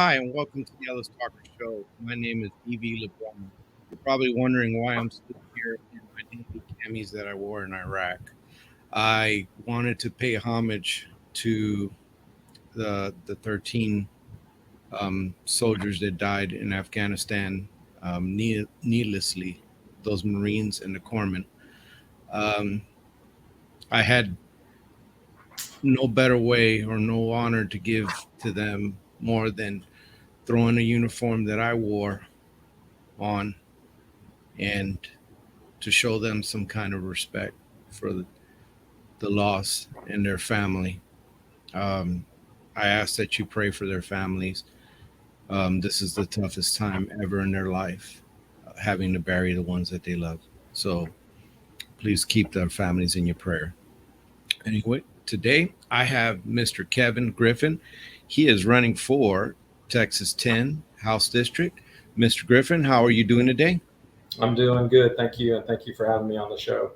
Hi, and welcome to the Ellis Talker Show. My name is Evie LeBron. You're probably wondering why I'm still here in my Navy camis that I wore in Iraq. I wanted to pay homage to the 13 soldiers that died in Afghanistan needlessly, those Marines and the corpsmen. Um, I had no better way or no honor to give to them more than throwing a uniform that I wore on and to show them some kind of respect for the loss and their family. Um, I ask that you pray for their families. This is the toughest time ever in their life, having to bury the ones that they love. So please keep their families in your prayer. Anyway, today I have Mr. Kevin Griffin. He is running for Texas 10 House District. Mr. Griffin, how are you doing today? I'm doing good. Thank you. And thank you for having me on the show.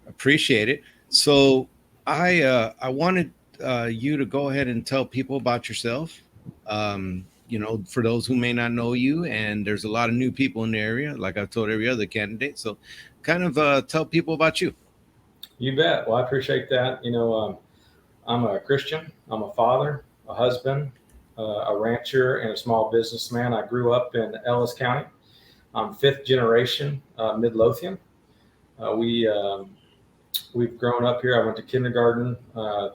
Appreciate it. So I wanted you to go ahead and tell people about yourself. For those who may not know you, and there's a lot of new people in the area, like I've told every other candidate. So, kind of tell people about you. You bet. Well, I appreciate that. I'm a Christian, I'm a father, a husband, a rancher, and a small businessman. I grew up in Ellis County. I'm fifth generation Midlothian. We've grown up here. I went to kindergarten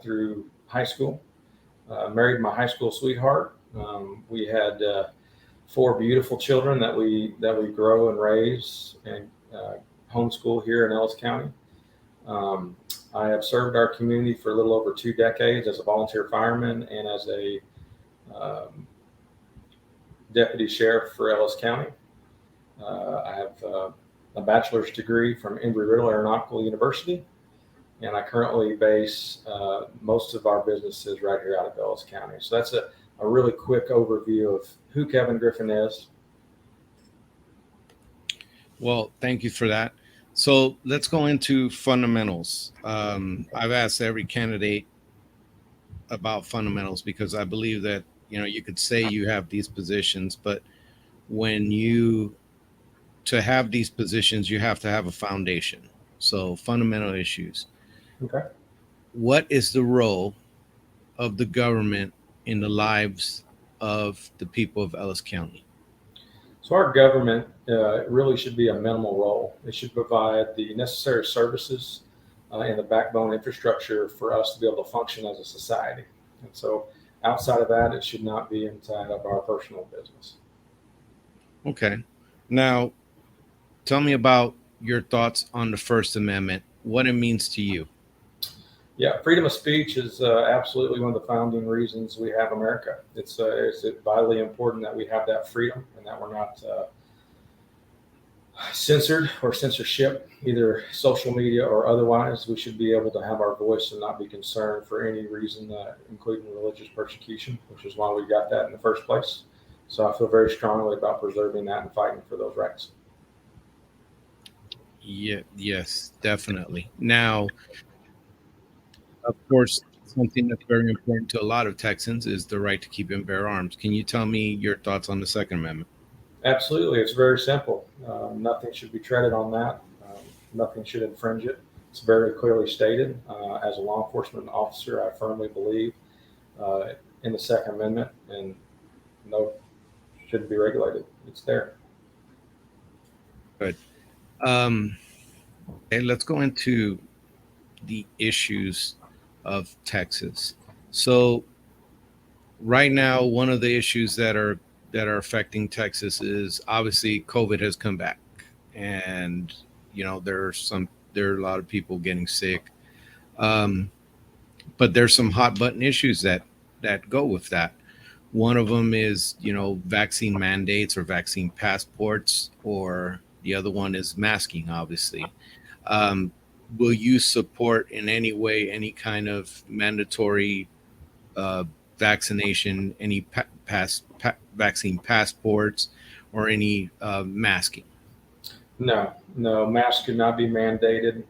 through high school. Married my high school sweetheart. We had four beautiful children that we grow and raise and homeschool here in Ellis County. Um, I have served our community for a little over 2 decades as a volunteer fireman and as a um, deputy sheriff for Ellis County. I have a bachelor's degree from Embry-Riddle Aeronautical University, and I currently base most of our businesses right here out of Ellis County. So that's a really quick overview of who Kevin Griffin is. Well, thank you for that. So let's go into fundamentals. I've asked every candidate about fundamentals because I believe that you could say you have these positions, but when you to have these positions, you have to have a foundation. So fundamental issues. Okay. What is the role of the government in the lives of the people of Ellis County? So our government really should be a minimal role. It should provide the necessary services and the backbone infrastructure for us to be able to function as a society. And so outside of that, it should not be inside of our personal business. Okay. Now, tell me about your thoughts on the First Amendment, what it means to you. Yeah, freedom of speech is absolutely one of the founding reasons we have America. It's vitally important that we have that freedom and that we're not censored or censorship, either social media or otherwise. We should be able to have our voice and not be concerned for any reason, including religious persecution, which is why we got that in the first place. So I feel very strongly about preserving that and fighting for those rights. Yeah, yes, definitely. Now, of course, something that's very important to a lot of Texans is the right to keep and bear arms. Can you tell me your thoughts on the Second Amendment? Absolutely, it's very simple. Nothing should be treaded on that. Nothing should infringe it. It's very clearly stated. As a law enforcement officer, I firmly believe in the Second Amendment, and no shouldn't be regulated. It's there. Good. Um, okay, let's go into the issues of Texas. So, right now, one of the issues that are affecting Texas is obviously COVID has come back, and there are a lot of people getting sick. Um, but there's some hot button issues that go with that. One of them is vaccine mandates or vaccine passports, or the other one is masking. Obviously, um, will you support in any way any kind of mandatory uh, vaccination, any vaccine passports, or any masking? No, no, masks should not be mandated.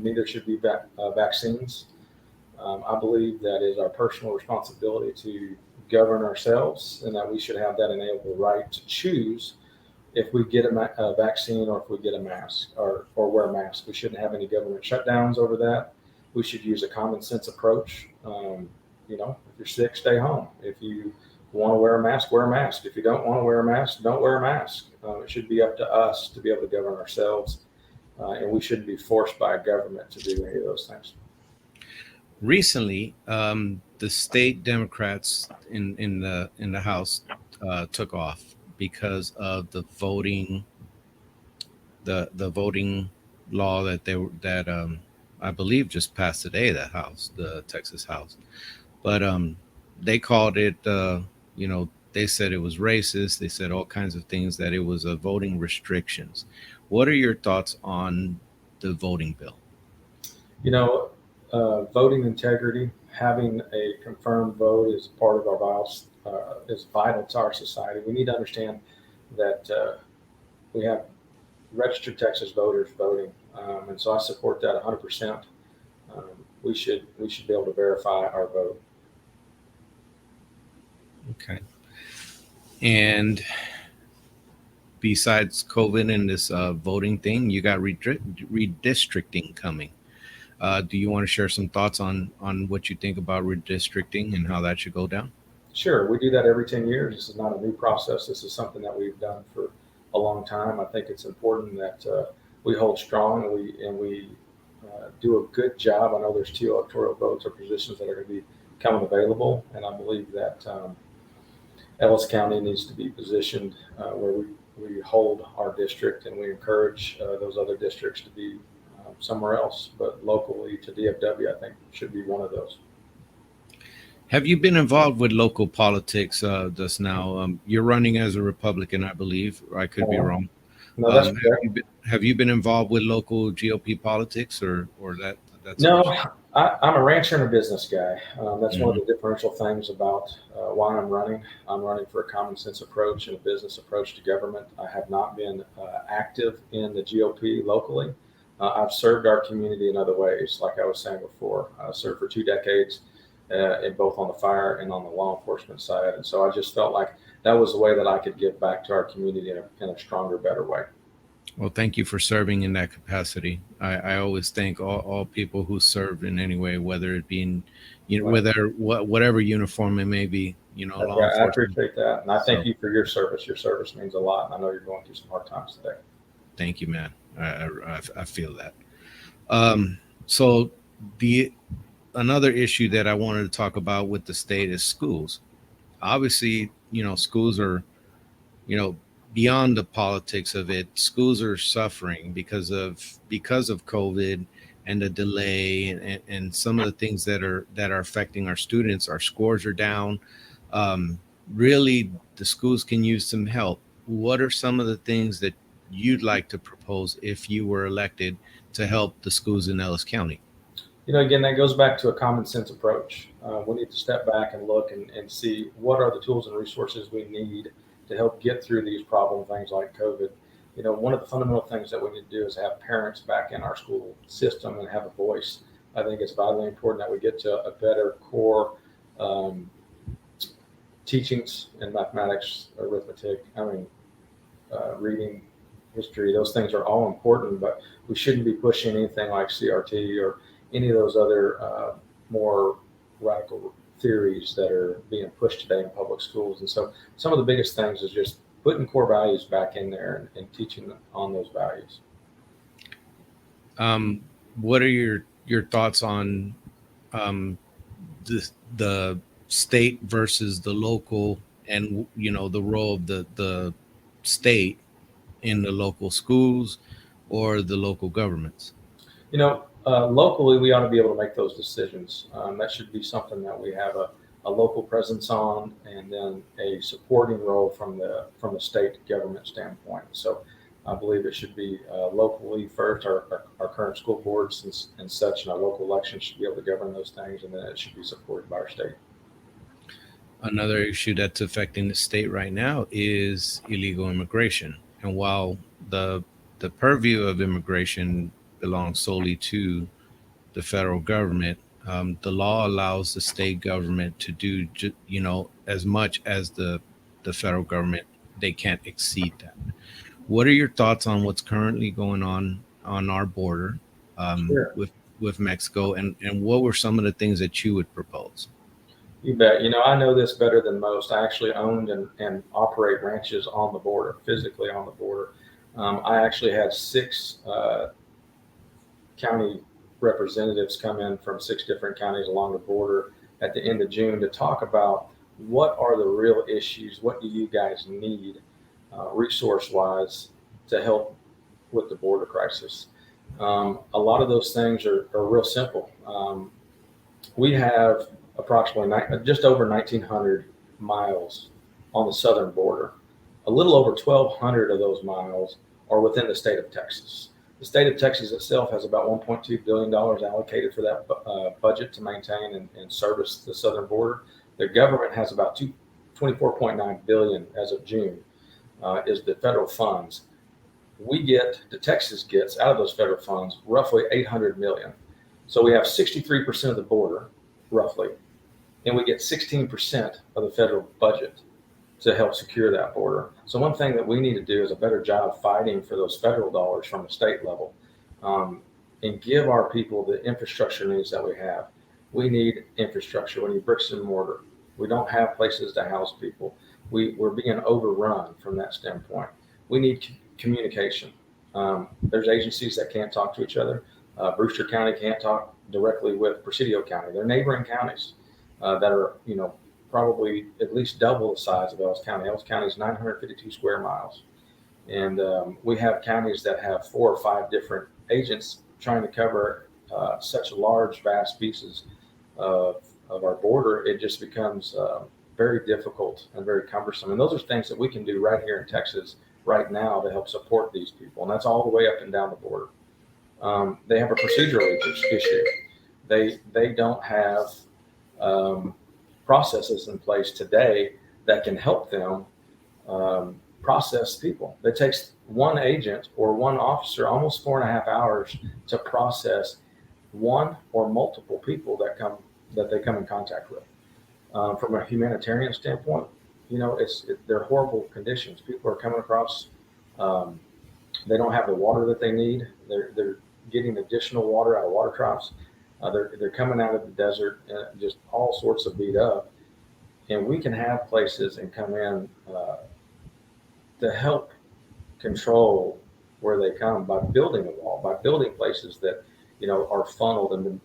Neither should be vaccines. I believe that is our personal responsibility to govern ourselves, and that we should have that inalienable right to choose if we get a vaccine or if we get a mask or wear a mask. We shouldn't have any government shutdowns over that. We should use a common sense approach. If you're sick, stay home. If you want to wear a mask, wear a mask. If you don't want to wear a mask, don't wear a mask. It should be up to us to be able to govern ourselves, and we shouldn't be forced by a government to do any of those things. Recently, the state Democrats in the House took off because of the voting law that I believe just passed today. That House, the Texas House, but they called it. They said it was racist. They said all kinds of things, that it was a voting restrictions. What are your thoughts on the voting bill? Voting integrity, having a confirmed vote is part of our is vital to our society. We need to understand that we have registered Texas voters voting, and so I support that 100%. We should be able to verify our vote. Okay. And besides COVID and this voting thing, you got redistricting coming. Do you want to share some thoughts on what you think about redistricting and how that should go down? Sure, we do that every 10 years. This is not a new process. This is something that we've done for a long time. I think it's important that we hold strong and we do a good job. I know there's 2 electoral votes or positions that are going to be coming available, and I believe that Ellis County needs to be positioned where we hold our district, and we encourage those other districts to be somewhere else, but locally to DFW, I think should be one of those. Have you been involved with local politics just now? You're running as a Republican, I believe. I could be wrong. No, that's Have you been involved with local GOP politics or that's no. I'm a rancher and a business guy. That's one of the differential things about why I'm running. I'm running for a common sense approach and a business approach to government. I have not been active in the GOP locally. I've served our community in other ways, like I was saying before. I served for 2 decades, in both on the fire and on the law enforcement side, and so I just felt like that was the way that I could give back to our community in a stronger, better way. Well, thank you for serving in that capacity. I always thank all people who serve in any way, whether it be in, whatever uniform it may be, law Right. I enforcement. appreciate that, and I thank you for your service. Your service means a lot, and I know you're going through some hard times today. Thank you, man. I feel that. So another issue that I wanted to talk about with the state is schools. Obviously, schools are, beyond the politics of it. Schools are suffering because of COVID and the delay and some of the things that are affecting our students. Our scores are down. Really, the schools can use some help. What are some of the things that you'd like to propose if you were elected to help the schools in Ellis County? Again, that goes back to a common sense approach. We need to step back and look and see what are the tools and resources we need to help get through these problem things like COVID. One of the fundamental things that we need to do is have parents back in our school system and have a voice. I think it's vitally important that we get to a better core teachings in mathematics, arithmetic, reading, history. Those things are all important, but we shouldn't be pushing anything like CRT or any of those other more radical theories that are being pushed today in public schools. And so some of the biggest things is just putting core values back in there and teaching on those values. What are your thoughts on the state versus the local, and the role of the state in the local schools or the local governments? Locally, we ought to be able to make those decisions. That should be something that we have a local presence on, and then a supporting role from the state government standpoint. So I believe it should be locally first. Our current school boards and such, and our local elections should be able to govern those things, and then it should be supported by our state. Another issue that's affecting the state right now is illegal immigration. And while the purview of immigration belongs solely to the federal government, The law allows the state government to do, as much as the federal government. They can't exceed that. What are your thoughts on what's currently going on our border, Sure. with Mexico, and what were some of the things that you would propose? You bet. I know this better than most. I actually owned and operate ranches on the border, physically on the border. I actually had six county representatives come in from six different counties along the border at the end of June to talk about what are the real issues, what do you guys need resource wise to help with the border crisis. A lot of those things are real simple. We have approximately just over 1,900 miles on the southern border. A little over 1,200 of those miles are within the state of Texas. The state of Texas itself has about $1.2 billion allocated for that budget to maintain and service the southern border. The government has about 24.9 billion as of June is the federal funds. The Texas gets out of those federal funds roughly 800 million. So we have 63% of the border, roughly, and we get 16% of the federal budget to help secure that border. So one thing that we need to do is a better job fighting for those federal dollars from the state level, and give our people the infrastructure needs that we have. We need infrastructure. We need bricks and mortar. We don't have places to house people. We're being overrun from that standpoint. We need communication. There's agencies that can't talk to each other. Brewster County can't talk directly with Presidio County. They're neighboring counties that are, probably at least double the size of Ellis County. Ellis County is 952 square miles. And we have counties that have 4 or 5 different agents trying to cover such large, vast pieces of our border. It just becomes very difficult and very cumbersome. And those are things that we can do right here in Texas right now to help support these people. And that's all the way up and down the border. They have a procedural issue. They don't have processes in place today that can help them process people. It takes one agent or one officer almost 4.5 hours to process one or multiple people that they come in contact with. From a humanitarian standpoint, they're horrible conditions. People are coming across. They don't have the water that they need. They're getting additional water out of water troughs. They're coming out of the desert, just all sorts of beat up. And we can have places and come in to help control where they come by building a wall, by building places that are funneled and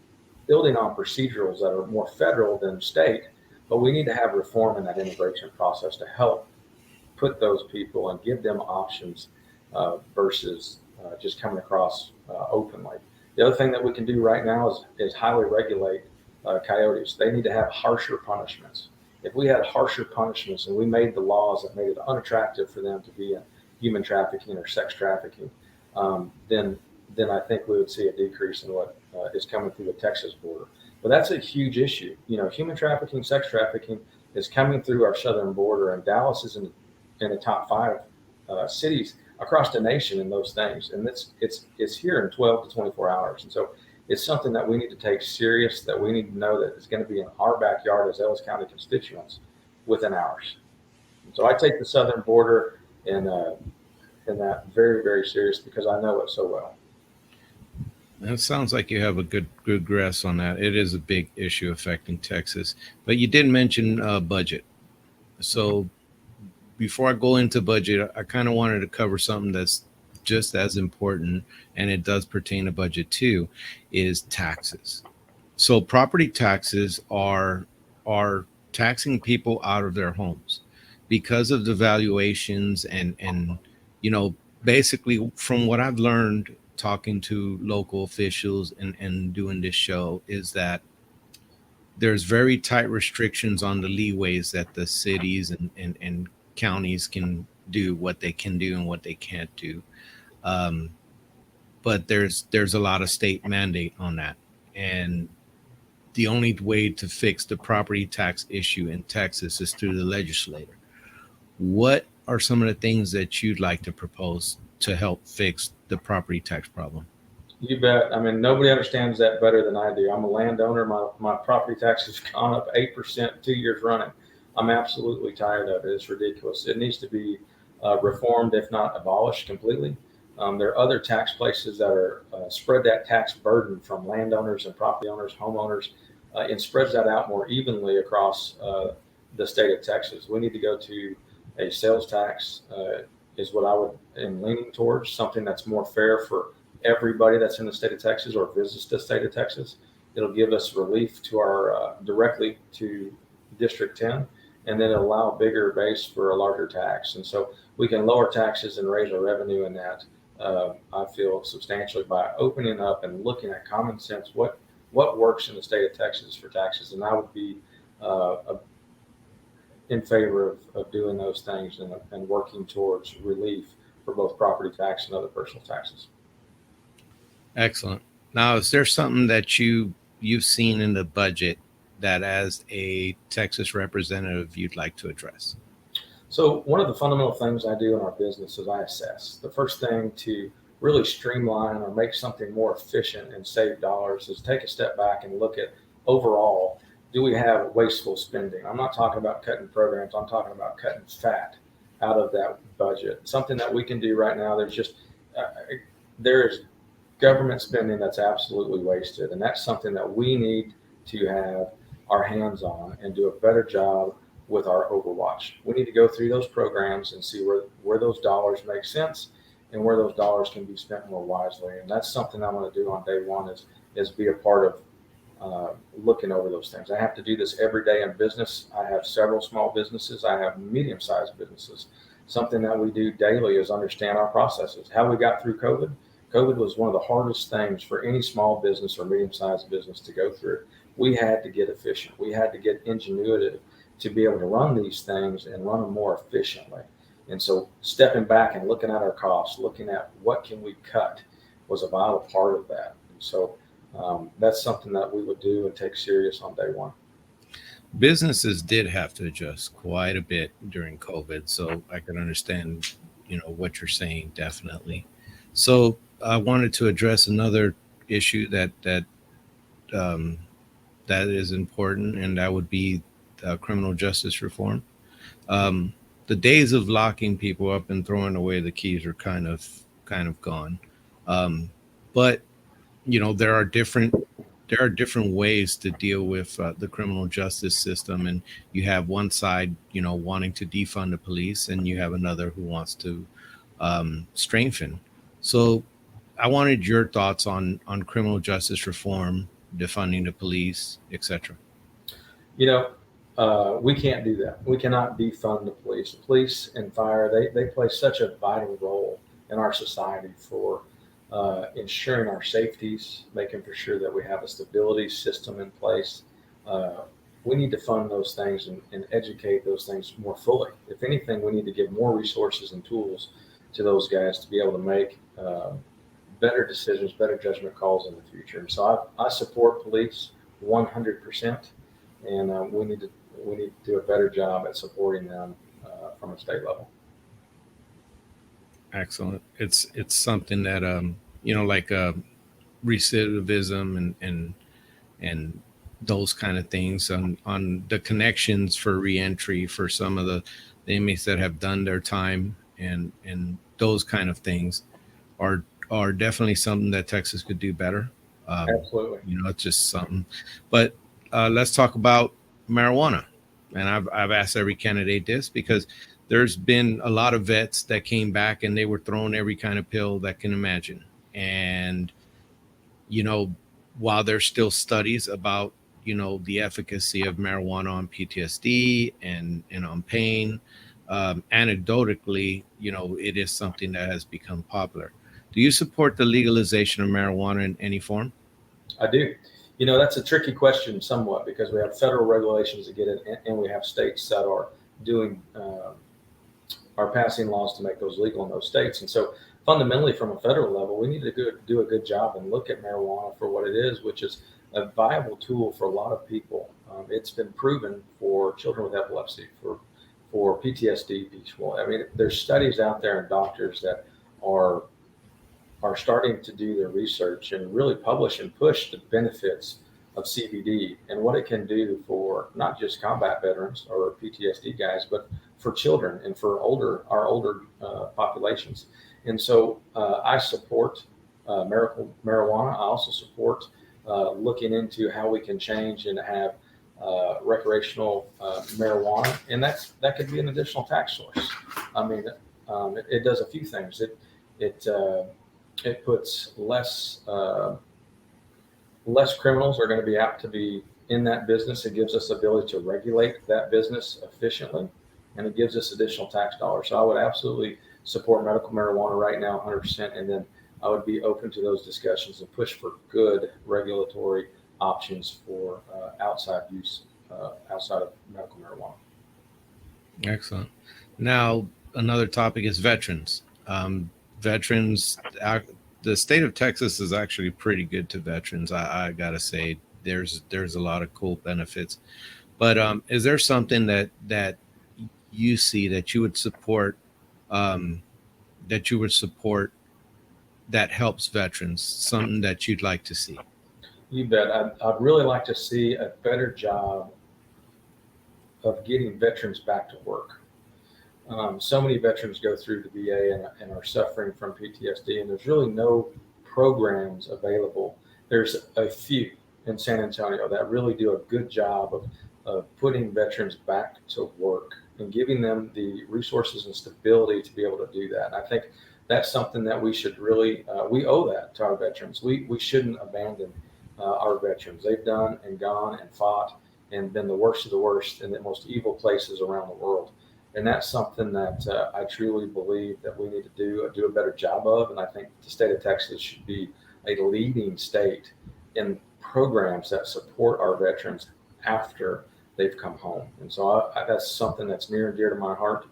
building on procedurals that are more federal than state. But we need to have reform in that immigration process to help put those people and give them options versus just coming across openly. The other thing that we can do right now is highly regulate coyotes. They need to have harsher punishments. If we had harsher punishments and we made the laws that made it unattractive for them to be in human trafficking or sex trafficking, then I think we would see a decrease in what is coming through the Texas border. But that's a huge issue. Human trafficking, sex trafficking is coming through our southern border, and Dallas is in the top 5 cities across the nation in those things, and it's here in 12 to 24 hours. And so it's something that we need to take serious, that we need to know that it's going to be in our backyard as Ellis County constituents within hours. And so I take the southern border and that very, very serious because I know it so well. It sounds like you have a good grasp on that. It is a big issue affecting Texas, but you did mention budget. So before I go into budget, I kind of wanted to cover something that's just as important, and it does pertain to budget too, is taxes. So property taxes are taxing people out of their homes because of the valuations and basically from what I've learned talking to local officials and doing this show is that there's very tight restrictions on the leeways that the cities and counties can do what they can do and what they can't do. But there's a lot of state mandate on that. And the only way to fix the property tax issue in Texas is through the legislator. What are some of the things that you'd like to propose to help fix the property tax problem? You bet. I mean, nobody understands that better than I do. I'm a landowner. My property taxes have gone up 8% 2 years running. I'm absolutely tired of it. It's ridiculous. It needs to be reformed, if not abolished completely. There are other tax places that are spread that tax burden from landowners and property owners, homeowners, and spreads that out more evenly across the state of Texas. We need to go to a sales tax, is what I would am leaning towards, something that's more fair for everybody that's in the state of Texas or visits the state of Texas. It'll give us relief to our directly to District 10, and then it'll allow a bigger base for a larger tax. And so we can lower taxes and raise our revenue in that. I feel substantially by opening up and looking at common sense what works in the state of Texas for taxes, and I would be in favor of doing those things and working towards relief for both property tax and other personal taxes. Excellent. Now, is there something that you've seen in the budget that, as a Texas representative, you'd like to address? So one of the fundamental things I do in our business is I assess. The first thing to really streamline or make something more efficient and save dollars is take a step back and look at overall, do we have wasteful spending? I'm not talking about cutting programs. I'm talking about cutting fat out of that budget. Something that we can do right now. There is government spending that's absolutely wasted, and that's something that we need to have our hands on and do a better job with our overwatch. We need to go through those programs and see where those dollars make sense and where those dollars can be spent more wisely. And that's something I'm going to do on day one is be a part of looking over those things. I have to do this every day in business. I have several small businesses. I have medium-sized businesses. Something that we do daily is understand our processes. How we got through COVID. COVID was one of the hardest things for any small business or medium-sized business to go through. We had to get efficient. We had to get ingenuitive to be able to run these things and run them more efficiently. And so stepping back and looking at our costs, looking at what can we cut was a vital part of that. And so that's something that we would do and take serious on day one. Businesses did have to adjust quite a bit during COVID, so I can understand, what you're saying, definitely. So I wanted to address another issue that is important, and that would be criminal justice reform. The days of locking people up and throwing away the keys are kind of gone. But there are different ways to deal with the criminal justice system, and you have one side wanting to defund the police, and you have another who wants to strengthen. So I wanted your thoughts on criminal justice reform, defunding the police, etc. We can't do that. We cannot defund the police. Police and fire, they play such a vital role in our society for ensuring our safeties, making for sure that we have a stability system in place. We need to fund those things and educate those things more fully. If anything, we need to give more resources and tools to those guys to be able to make better decisions, better judgment calls in the future. And so I support police 100%, and we need to do a better job at supporting them from a state level. Excellent. It's something that like recidivism and those kind of things on the connections for reentry for some of the inmates that have done their time and those kind of things are definitely something that Texas could do better. Absolutely. It's just something. But let's talk about marijuana. And I've asked every candidate this because there's been a lot of vets that came back and they were thrown every kind of pill that can imagine. And, while there's still studies about, the efficacy of marijuana on PTSD and on pain, anecdotally, it is something that has become popular. Do you support the legalization of marijuana in any form? I do. That's a tricky question somewhat because we have federal regulations to get it, and we have states that are are passing laws to make those legal in those states. And so fundamentally from a federal level, we need to do a good job and look at marijuana for what it is, which is a viable tool for a lot of people. It's been proven for children with epilepsy, for PTSD people. I mean, there's studies out there and doctors that are are starting to do their research and really publish and push the benefits of CBD and what it can do for not just combat veterans or PTSD guys, but for children and for our older populations. And so I support medical marijuana. I also support looking into how we can change and have recreational marijuana, and that could be an additional tax source. I mean, it does a few things. It it puts less criminals are going to be apt to be in that business. It gives us the ability to regulate that business efficiently, and it gives us additional tax dollars. So I would absolutely support medical marijuana right now, 100%, and then I would be open to those discussions and push for good regulatory options for outside use, outside of medical marijuana. Excellent. Now, another topic is veterans. Veterans, the state of Texas is actually pretty good to veterans. I gotta say, there's a lot of cool benefits. But is there something that you see that you would support, um, that helps veterans? Something that you'd like to see? You bet. I'd really like to see a better job of getting veterans back to work. So many veterans go through the VA and are suffering from PTSD, and there's really no programs available. There's a few in San Antonio that really do a good job of putting veterans back to work and giving them the resources and stability to be able to do that. And I think that's something that we should really, we owe that to our veterans. We shouldn't abandon our veterans. They've done and gone and fought and been the worst of the worst in the most evil places around the world. And that's something that I truly believe that we need to do a better job of. And I think the state of Texas should be a leading state in programs that support our veterans after they've come home. And so that's something that's near and dear to my heart.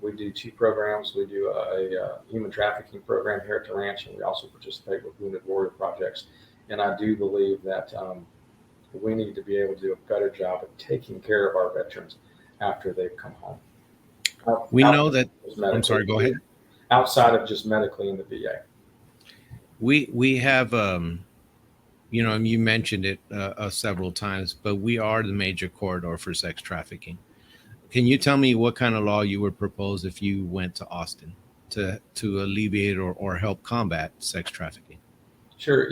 We do two programs. We do a human trafficking program here at the ranch, and we also participate with Wounded Warrior projects. And I do believe that we need to be able to do a better job of taking care of our veterans after they've come home. We know that. I'm sorry. Go ahead. Outside of just medically in the VA, we have you mentioned it several times, but we are the major corridor for sex trafficking. Can you tell me what kind of law you would propose if you went to Austin to alleviate or help combat sex trafficking? Sure.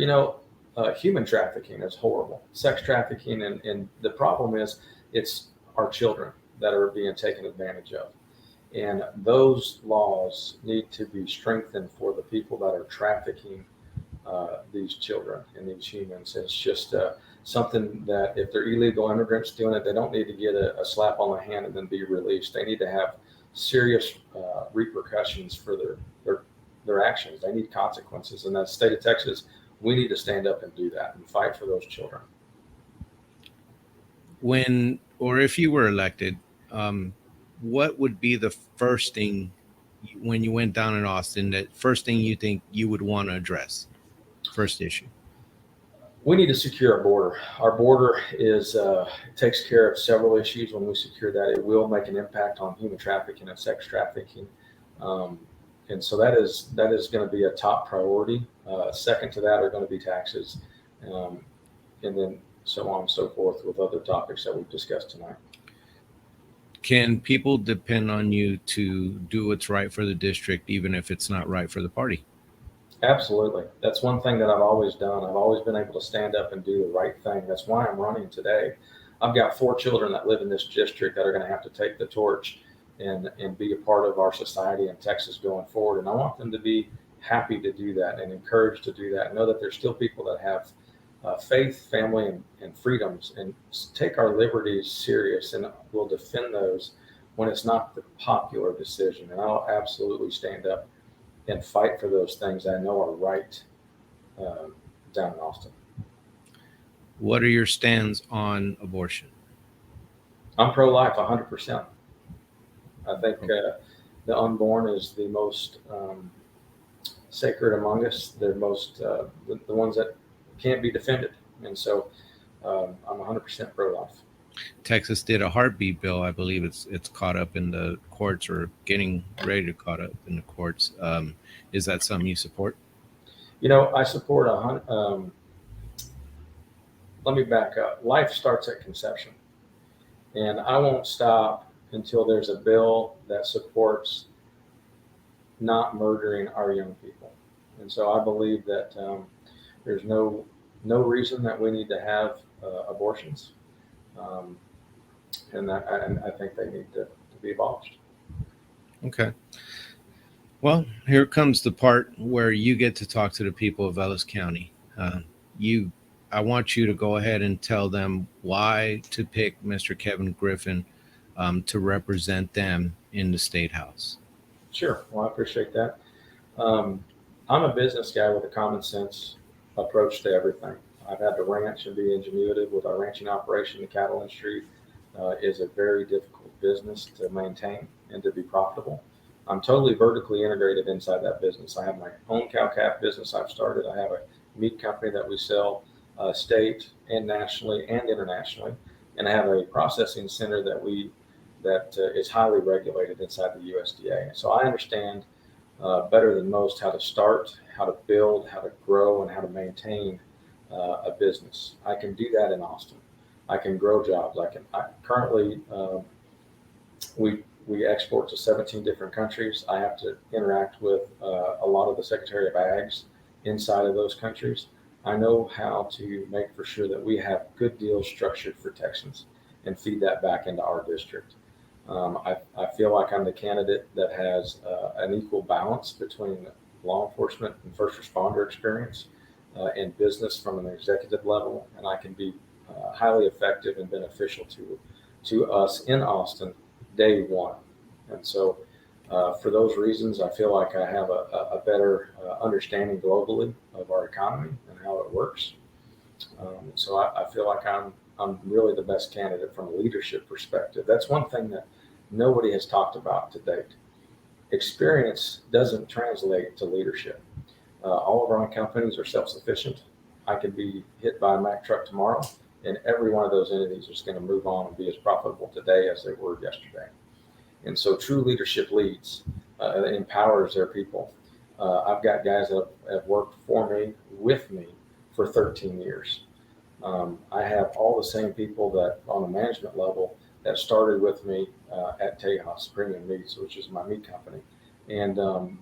Human trafficking is horrible. Sex trafficking, and the problem is it's our children that are being taken advantage of. And those laws need to be strengthened for the people that are trafficking these children and these humans. It's just something that if they're illegal immigrants doing it, they don't need to get a slap on the hand and then be released. They need to have serious repercussions for their actions. They need consequences. And the state of Texas, we need to stand up and do that and fight for those children. If you were elected, what would be the first thing when you went down in Austin, that first thing you think you would want to address? First issue. We need to secure our border. Our border takes care of several issues. When we secure that, it will make an impact on human trafficking and sex trafficking. And so that is going to be a top priority. Second to that are going to be taxes, and then so on and so forth with other topics that we've discussed tonight. Can people depend on you to do what's right for the district, even if it's not right for the party? Absolutely. That's one thing that I've always done. I've always been able to stand up and do the right thing. That's why I'm running today. I've got 4 children that live in this district that are going to have to take the torch and be a part of our society in Texas going forward. And I want them to be happy to do that and encouraged to do that. Know that there's still people that have faith, family, and freedoms, and take our liberties serious, and will defend those when it's not the popular decision. And I'll absolutely stand up and fight for those things I know are right down in Austin. What are your stands on abortion? I'm pro-life 100%. I think the unborn is the most sacred among us. They're most the ones that can't be defended. And so I'm 100% pro-life. Texas did a heartbeat bill. I believe it's caught up in the courts, or getting ready to caught up in the courts. Is that something you support? I support let me back up. Life starts at conception, and I won't stop until there's a bill that supports not murdering our young people. And so I believe that there's no reason that we need to have abortions, um, and I think they need to be abolished. Okay. Well, here comes the part where you get to talk to the people of Ellis County. You, I want you to go ahead and tell them why to pick Mr. Kevin Griffin to represent them in the state house. Sure. Well, I appreciate that. Um, I'm a business guy with a common sense approach to everything. I've had to ranch and be ingenuitive with our ranching operation. The cattle industry is a very difficult business to maintain and to be profitable. I'm totally vertically integrated inside that business. I have my own cow calf business I've started. I have a meat company that we sell state and nationally and internationally, and I have a processing center that is highly regulated inside the USDA. So I understand better than most how to start, how to build, how to grow, and how to maintain a business. I can do that in Austin. I can grow jobs. Currently we export to 17 different countries. I have to interact with a lot of the Secretary of Ags inside of those countries. I know how to make for sure that we have good deals structured for Texans and feed that back into our district. I feel like I'm the candidate that has an equal balance between law enforcement and first responder experience and business from an executive level, and I can be highly effective and beneficial to us in Austin day one. And so, for those reasons, I feel like I have a better understanding globally of our economy and how it works. So I feel like I'm really the best candidate from a leadership perspective. That's one thing that nobody has talked about to date. Experience doesn't translate to leadership. All of our companies are self-sufficient. I could be hit by a Mack truck tomorrow, and every one of those entities is going to move on and be as profitable today as they were yesterday. And so, true leadership leads, empowers their people. I've got guys that have worked for me, with me, for 13 years. I have all the same people that on a management level that started with me at Tejas Premium Meats, which is my meat company. And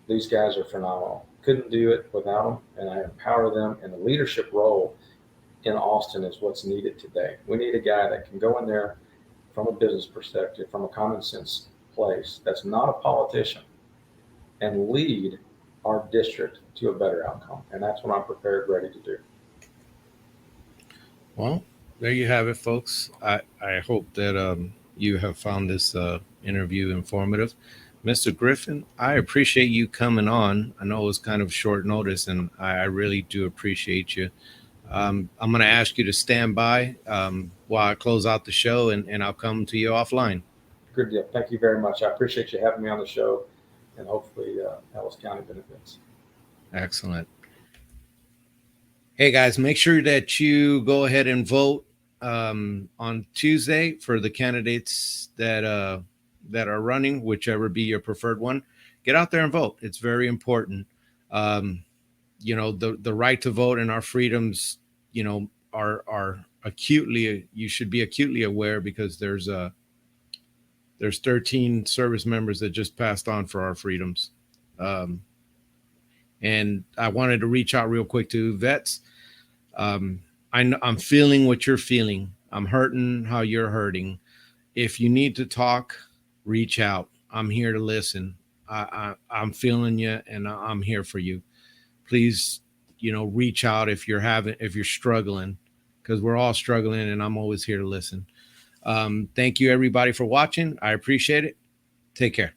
these guys are phenomenal. Couldn't do it without them, and I empower them. And the leadership role in Austin is what's needed today. We need a guy that can go in there from a business perspective, from a common sense place, that's not a politician, and lead our district to a better outcome. And that's what I'm prepared, ready to do. Well, there you have it, folks. I hope that you have found this interview informative. Mr. Griffin, I appreciate you coming on. I know it was kind of short notice, and I really do appreciate you. I'm going to ask you to stand by while I close out the show, and I'll come to you offline. Good deal. Thank you very much. I appreciate you having me on the show, and hopefully Ellis County benefits. Excellent. Hey guys, make sure that you go ahead and vote on Tuesday for the candidates that are running, whichever be your preferred one. Get out there and vote. It's very important. Um, the right to vote and our freedoms, are acutely. You should be acutely aware because there's 13 service members that just passed on for our freedoms. Um, and I wanted to reach out real quick to vets. Um, I'm feeling what you're feeling. I'm hurting how you're hurting. If you need to talk, reach out. I'm here to listen. I'm feeling you, and I'm here for you. Please, reach out if you're struggling, because we're all struggling, and I'm always here to listen. Thank you, everybody, for watching. I appreciate it. Take care.